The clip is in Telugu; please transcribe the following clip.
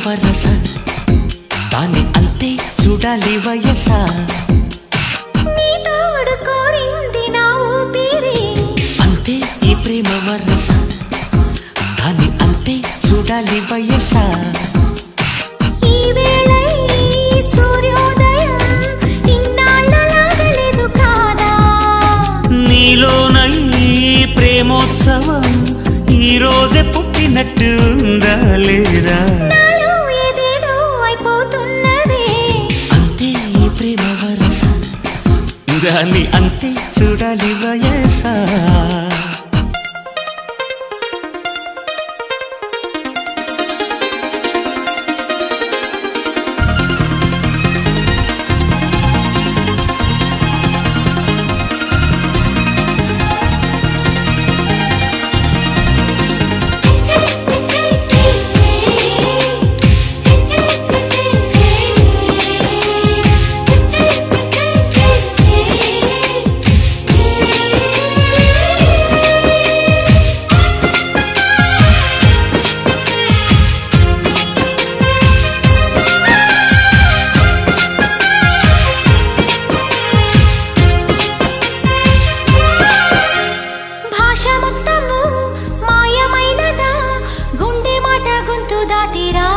వరస దాని అంతే చూడాలి వయస నీ తోడు కోరింది నా ఊపిరి అంతే ఈ ప్రేమ వరస దాని అంతే చూడాలి వయస ఈ వేళ ఈ సూర్యోదయం ఇన్నాళ్ళలాగలేదు కాదా నీలోన ఈ ప్రేమోత్సవం ఈ రోజే పుట్టినట్టు ఉందా లేదా నాలో ఏదేదో అయిపోతున్నదే అంతే ఈ ప్రేమ వరస దాన్ని అంతే చూడాలి వయస భాష మొత్తము మాయమైనదా గుండె మాట గొంతు దాటిరా